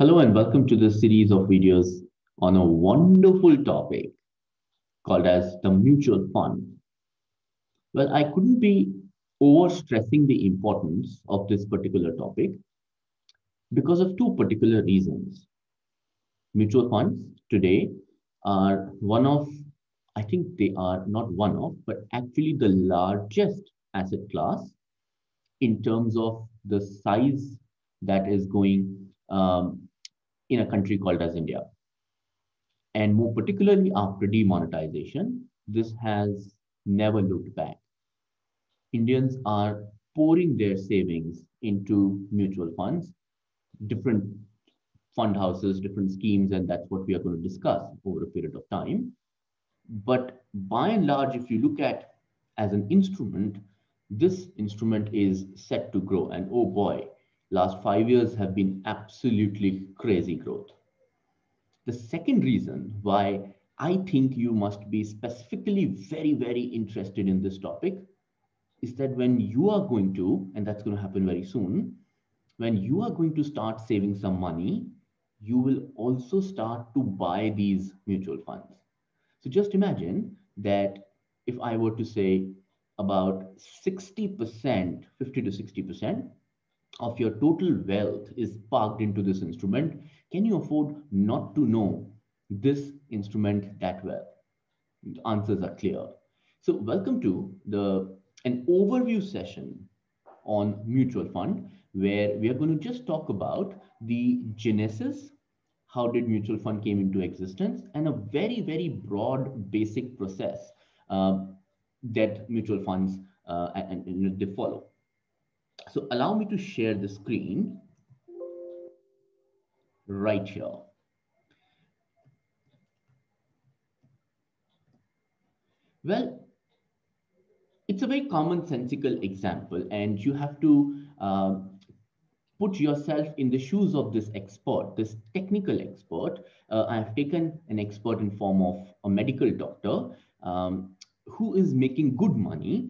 Hello and welcome to this series of videos on a wonderful topic called as the mutual fund. Well, I couldn't be overstressing the importance of this particular topic because of two particular reasons. Mutual funds today are one of, I think they are not one of, but actually the largest asset class in terms of the size that is going in a country called as India. And more particularly after demonetization, this has never looked back. Indians are pouring their savings into mutual funds, different fund houses, different schemes, and that's what we are going to discuss over a period of time. But by and large, if you look at as an instrument, this instrument is set to grow. And oh boy, last 5 years have been absolutely crazy growth. The second reason why I think you must be specifically very, very interested in this topic is that when you are going to, and that's going to happen very soon, when you are going to start saving some money, you will also start to buy these mutual funds. So just imagine that if I were to say about 60%, 50 to 60% of your total wealth is parked into this instrument, can you afford not to know this instrument that well? The answers are clear. So welcome to the an overview session on mutual fund where we are going to just talk about the genesis, how did mutual fund came into existence, and a very, very broad basic process that mutual funds and they follow. So allow me to share the screen right here. Well, it's a very commonsensical example, and you have to put yourself in the shoes of this expert, this technical expert. I have taken an expert in form of a medical doctor who is making good money.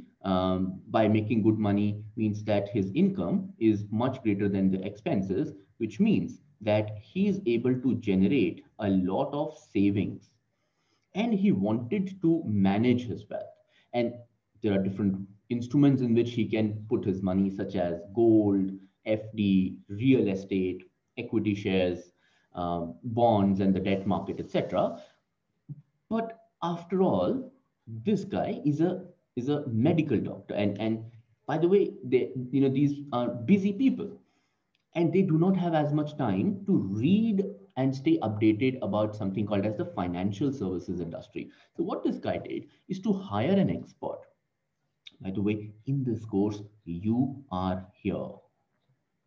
By making good money means that his income is much greater than the expenses, which means that he is able to generate a lot of savings and he wanted to manage his wealth. And there are different instruments in which he can put his money, such as gold, FD, real estate, equity shares, bonds, and the debt market, etc. But after all, this guy is a medical doctor, and by the way, these are busy people and they do not have as much time to read and stay updated about something called as the financial services industry. So what this guy did is to hire an expert. By the way, in this course, you are here.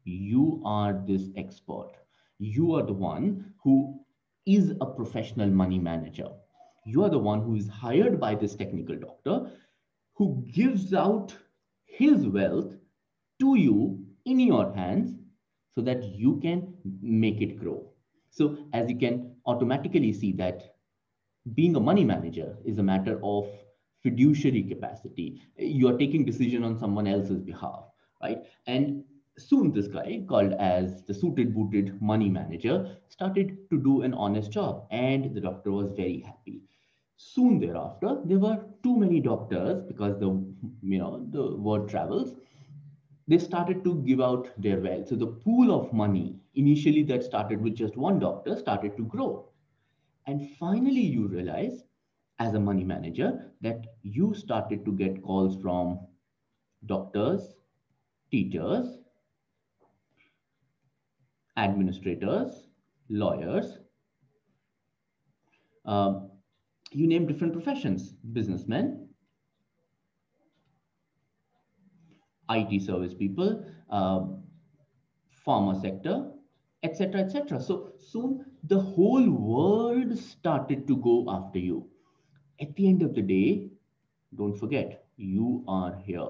You are this expert. You are the one who is a professional money manager. You are the one who is hired by this technical doctor who gives out his wealth to you in your hands so that you can make it grow. So as you can automatically see that being a money manager is a matter of fiduciary capacity. You are taking decision on someone else's behalf, right? And soon this guy called as the suited booted money manager started to do an honest job and the doctor was very happy. Soon thereafter, there were too many doctors because the word travels. They started to give out their wealth. So the pool of money initially that started with just one doctor started to grow. And finally, you realize as a money manager that you started to get calls from doctors, teachers, administrators, lawyers, um, you name different professions, businessmen, IT service people, pharma sector, etc., etc. So soon the whole world started to go after you. At the end of the day, don't forget, you are here.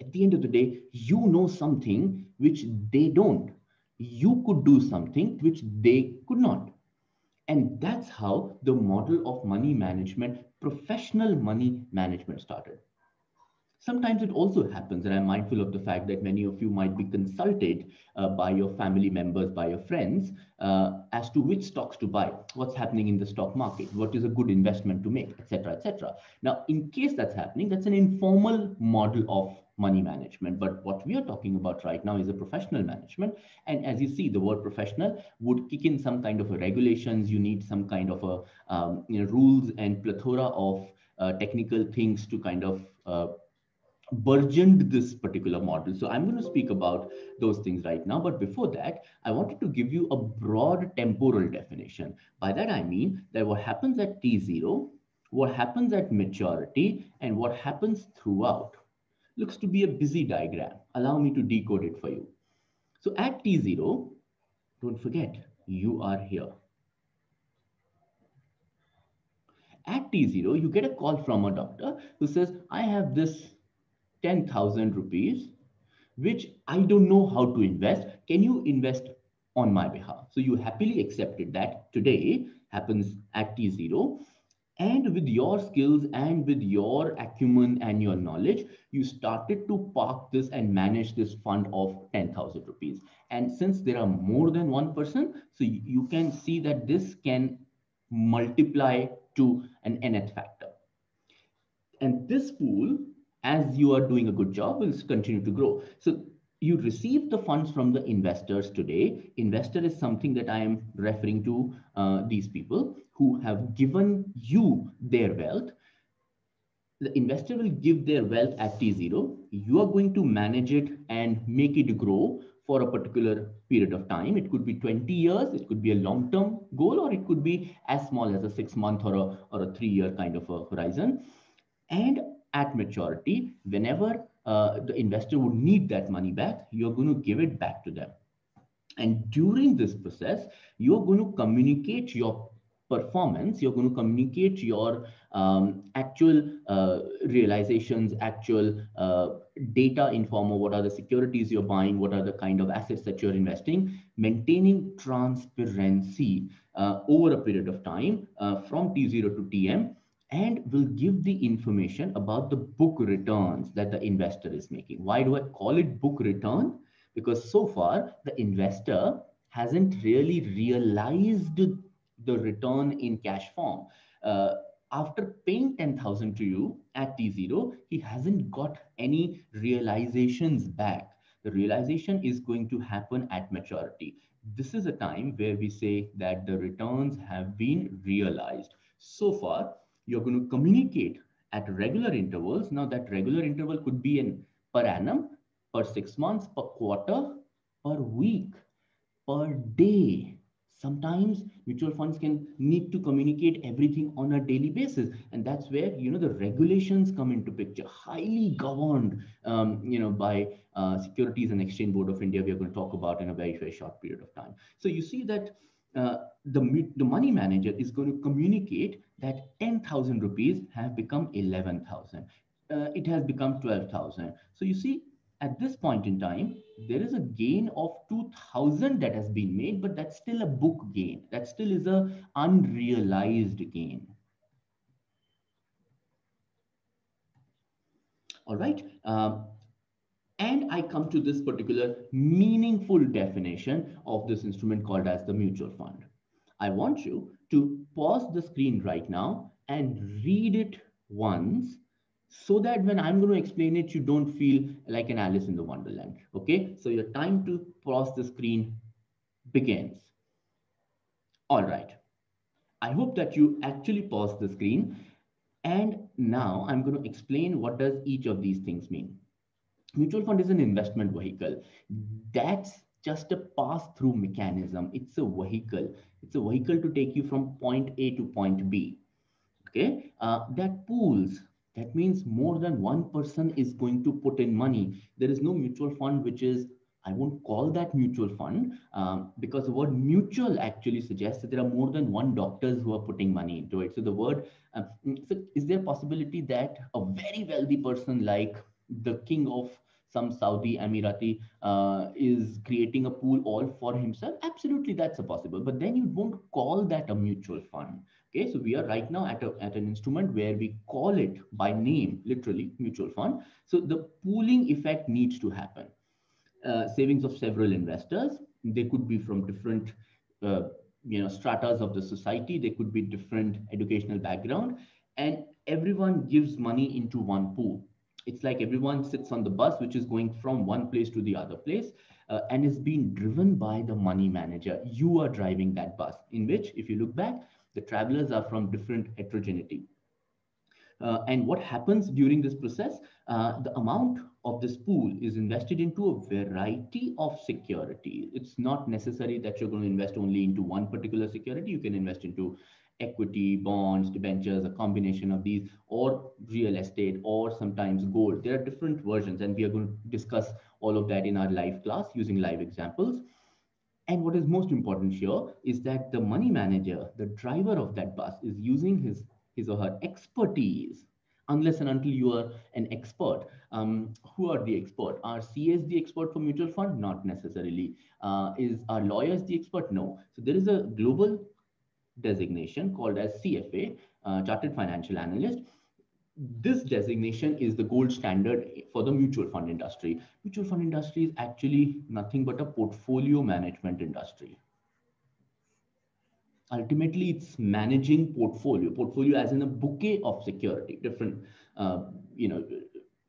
At the end of the day, you know something which they don't. You could do something which they could not. And that's how the model of money management, professional money management started. Sometimes it also happens, and I'm mindful of the fact that many of you might be consulted by your family members, by your friends, as to which stocks to buy, what's happening in the stock market, what is a good investment to make, etc., etc. Now, in case that's happening, that's an informal model of money management. But what we are talking about right now is a professional management. And as you see, the word professional would kick in some kind of a regulations. You need some kind of a rules and plethora of technical things to kind of burgeoned this particular model. So I'm going to speak about those things right now. But before that, I wanted to give you a broad temporal definition. By that, I mean that what happens at T0, what happens at maturity, and what happens throughout. Looks to be a busy diagram. Allow me to decode it for you. So at T0, don't forget, you are here. At T0, you get a call from a doctor who says, I have this 10,000 rupees, which I don't know how to invest. Can you invest on my behalf? So you happily accepted that today happens at T0. And with your skills and with your acumen and your knowledge, you started to park this and manage this fund of 10,000 rupees. And since there are more than one person, so you can see that this can multiply to an nth factor. And this pool, as you are doing a good job, will continue to grow. So you receive the funds from the investors today. Investor is something that I am referring to these people who have given you their wealth. The investor will give their wealth at T0. You are going to manage it and make it grow for a particular period of time. It could be 20 years, it could be a long-term goal, or it could be as small as a 6-month or a 3-year kind of a horizon. And at maturity, whenever the investor would need that money back, you're going to give it back to them. And during this process, you're going to communicate your performance, you're going to communicate your actual realizations, actual data in form of what are the securities you're buying, what are the kind of assets that you're investing, maintaining transparency over a period of time from T0 to TM, and will give the information about the book returns that the investor is making. Why do I call it book return? Because so far the investor hasn't really realized the return in cash form. After paying 10,000 to you at T0, he hasn't got any realizations back. The realization is going to happen at maturity. This is a time where we say that the returns have been realized. So far, you're going to communicate at regular intervals. Now that regular interval could be in per annum, per 6 months, per quarter, per week, per day. Sometimes mutual funds can need to communicate everything on a daily basis, and that's where the regulations come into picture. Highly governed, by Securities and Exchange Board of India. We are going to talk about in a very very short period of time. So you see that the money manager is going to communicate that 10,000 rupees have become 11,000. It has become 12,000. So you see, at this point in time, there is a gain of 2,000 that has been made, but that's still a book gain. That still is a unrealized gain. All right. And I come to this particular meaningful definition of this instrument called as the mutual fund. I want you to pause the screen right now and read it once, so that when I'm going to explain it, you don't feel like an Alice in the Wonderland. Okay, so your time to pause the screen begins. All right, I hope that you actually paused the screen. And now I'm going to explain what does each of these things mean. Mutual fund is an investment vehicle. That's just a pass-through mechanism. It's a vehicle. It's a vehicle to take you from point A to point B. Okay, that pools. That means more than one person is going to put in money. There is no mutual fund which is, I won't call that mutual fund, because the word mutual actually suggests that there are more than one doctors who are putting money into it. So the word, so is there a possibility that a very wealthy person like the king of some Saudi Emirati is creating a pool all for himself? Absolutely, that's a possible. But then you won't call that a mutual fund. Okay, so we are right now at an instrument where we call it by name, literally mutual fund. So the pooling effect needs to happen. Savings of several investors. They could be from different, uh, stratas of the society. They could be different educational background, and everyone gives money into one pool. It's like everyone sits on the bus, which is going from one place to the other place, and is being driven by the money manager. You are driving that bus, in which, if you look back, the travelers are from different heterogeneity. And what happens during this process? The amount of this pool is invested into a variety of security. It's not necessary that you're going to invest only into one particular security. You can invest into equity, bonds, debentures, a combination of these, or real estate, or sometimes gold. There are different versions, and we are going to discuss all of that in our live class using live examples. And what is most important here is that the money manager, the driver of that bus, is using his or her expertise. Unless and until you are an expert. Who are the expert? Are CAs the expert for mutual fund? Not necessarily. Is Are lawyers the expert? No. So there is a global designation called as CFA, Chartered Financial Analyst. This designation is the gold standard for the mutual fund industry. Mutual fund industry is actually nothing but a portfolio management industry. Ultimately, it's managing portfolio as in a bouquet of security, different uh, you know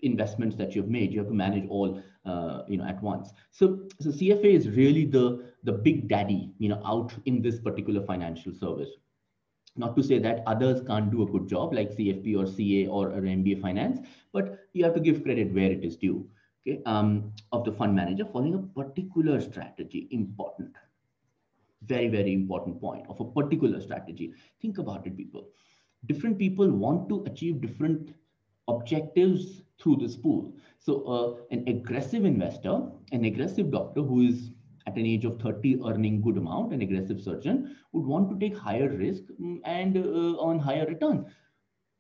investments that you've made. You have to manage all at once. So CFA is really the big daddy out in this particular financial service. Not to say that others can't do a good job like CFP or CA or an MBA finance, but you have to give credit where it is due. Okay, of the fund manager following a particular strategy. Important, very, very important point of a particular strategy. Think about it, people. Different people want to achieve different objectives through this pool. So an aggressive investor, an aggressive doctor who is at an age of 30 earning good amount, an aggressive surgeon would want to take higher risk and on higher return.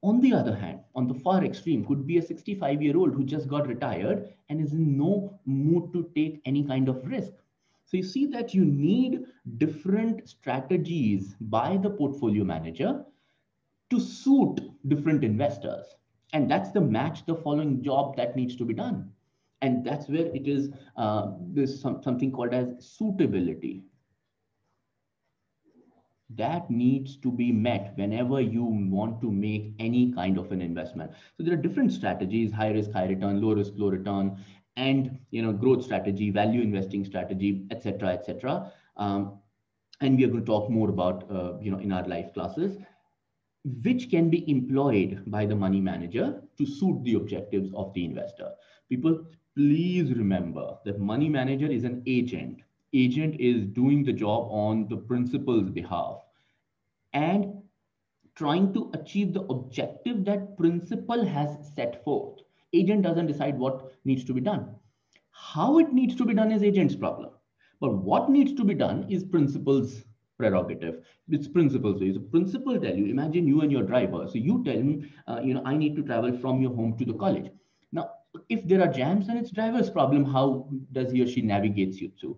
On the other hand, on the far extreme could be a 65-year-old who just got retired and is in no mood to take any kind of risk. So you see that you need different strategies by the portfolio manager to suit different investors. And that's the match the following job that needs to be done. And that's where it is there's something called as suitability that needs to be met whenever you want to make any kind of an investment. So there are different strategies: high risk, high return, low risk, low return, and growth strategy, value investing strategy, etc., etc. And we are going to talk more about in our live classes, which can be employed by the money manager to suit the objectives of the investor. People, please remember that money manager is an agent. Agent is doing the job on the principal's behalf and trying to achieve the objective that principal has set forth. Agent doesn't decide what needs to be done. How it needs to be done is agent's problem. But what needs to be done is principal's prerogative. It's principal's way. So principal tell you, imagine you and your driver. So you tell me, I need to travel from your home to the college. Now, if there are jams, then it's driver's problem. How does he or she navigates you through?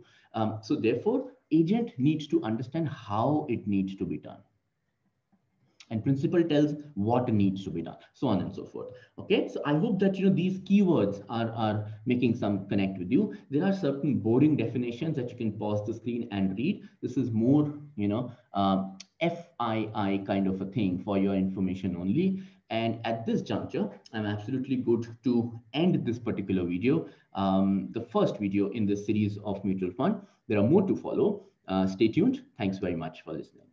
So therefore, agent needs to understand how it needs to be done, and principal tells what needs to be done, so on and so forth. Okay, so I hope that these keywords are making some connect with you. There are certain boring definitions that you can pause the screen and read. This is more FII kind of a thing for your information only. And at this juncture, I'm absolutely good to end this particular video, the first video in this series of mutual fund. There are more to follow. Stay tuned. Thanks very much for listening.